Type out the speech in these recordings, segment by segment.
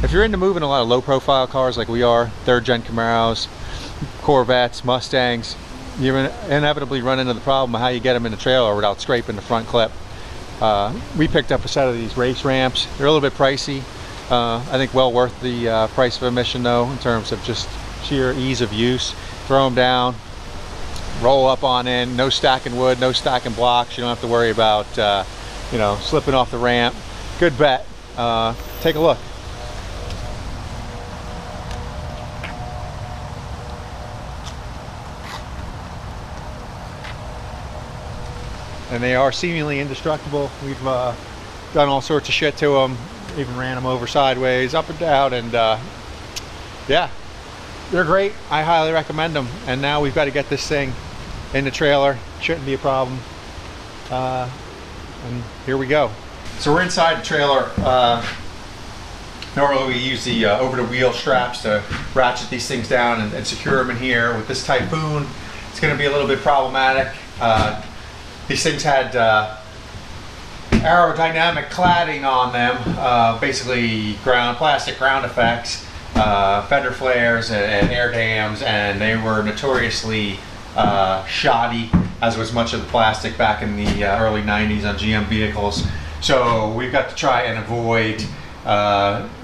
if you're into moving a lot of low profile cars like we are, third gen Camaros, Corvettes, Mustangs, you inevitably run into the problem of how you get them in the trailer without scraping the front clip. We picked up a set of these race ramps. They're a little bit pricey. I think well worth the price of admission though, in terms of just sheer ease of use. Throw them down, roll up on in, no stacking wood, no stacking blocks. You don't have to worry about you know, slipping off the ramp. Good bet. Take a look. And they are seemingly indestructible. We've done all sorts of shit to them, even ran them over sideways, up and down, and yeah, they're great. I highly recommend them. And now we've got to get this thing in the trailer. Shouldn't be a problem. And here we go. So we're inside the trailer. Normally we use the over-the-wheel straps to ratchet these things down and secure them in here. With this Typhoon, it's going to be a little bit problematic. These things had aerodynamic cladding on them, basically plastic ground effects, fender flares and air dams, and they were notoriously shoddy, as was much of the plastic back in the early 90s on GM vehicles. So we've got to try and avoid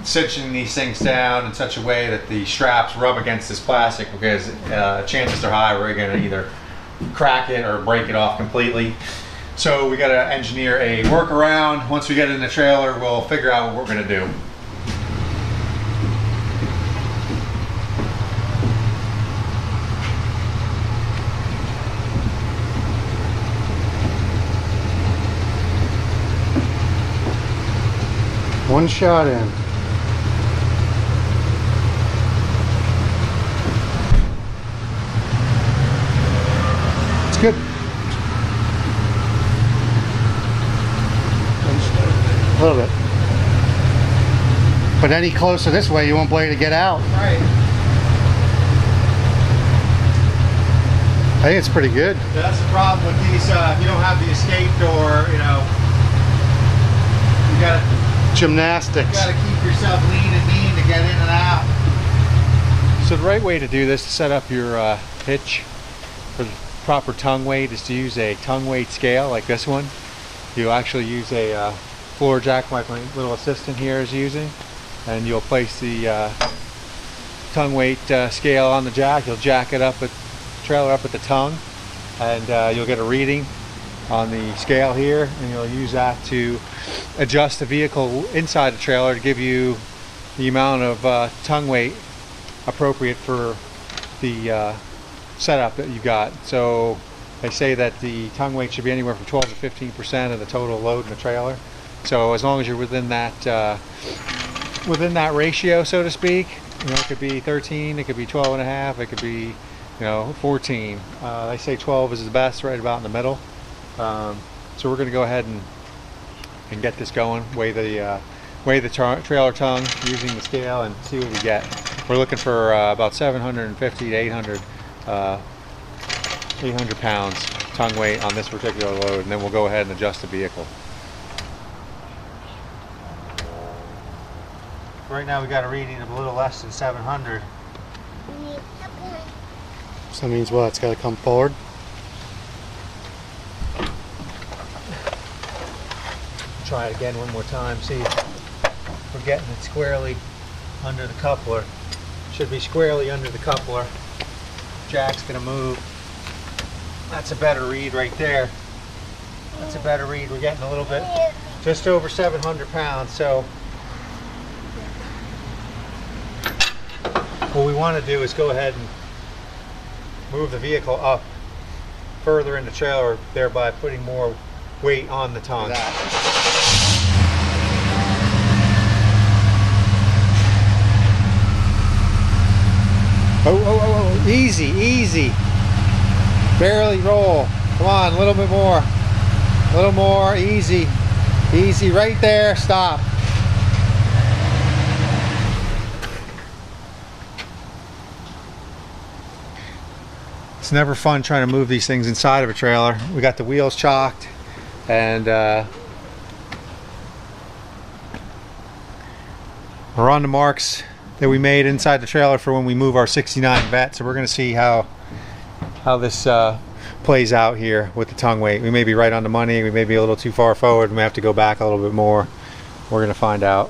cinching these things down in such a way that the straps rub against this plastic, because chances are high we're going to either crack it or break it off completely. So we got to engineer a workaround. Once we get it in the trailer, we'll figure out what we're going to do. One shot in. It's good. A little bit. But any closer this way, you won't be able to get out. Right. I think it's pretty good. That's the problem with these. If you don't have the escape door, you know, you got to. Gymnastics. You gotta keep yourself lean and mean to get in and out. So the right way to do this, to set up your hitch for the proper tongue weight, is to use a tongue weight scale like this one. You actually use a floor jack, like my little assistant here is using, and you'll place the tongue weight scale on the jack. You'll jack it up at trailer up at the tongue, and you'll get a reading on the scale here, and you'll use that to adjust the vehicle inside the trailer to give you the amount of tongue weight appropriate for the setup that you got. So they say that the tongue weight should be anywhere from 12 to 15% of the total load in the trailer. So as long as you're within that ratio, so to speak, you know, it could be 13, it could be 12 and a half, it could be, you know, 14. They say 12 is the best, right about in the middle. So we're going to go ahead and get this going, weigh the trailer tongue using the scale, and see what we get. We're looking for about 750 to 800 pounds tongue weight on this particular load, and then we'll go ahead and adjust the vehicle. Right now we got a reading of a little less than 700. So that means what? It's got to come forward? Try it again one more time, see if we're getting it squarely under the coupler. Should be squarely under the coupler. Jack's gonna move. That's a better read right there. That's a better read. We're getting a little bit, just over 700 pounds. So what we want to do is go ahead and move the vehicle up further in the trailer, thereby putting more weight on the tongue. Oh, easy, easy. Barely roll. Come on, a little bit more. A little more, easy. Easy, right there, stop. It's never fun trying to move these things inside of a trailer. We got the wheels chalked, and We're on the marks that we made inside the trailer for when we move our 69 vet, so we're going to see how this plays out here with the tongue weight. We may be right on the money, we may be a little too far forward, we may have to go back a little bit more. We're going to find out.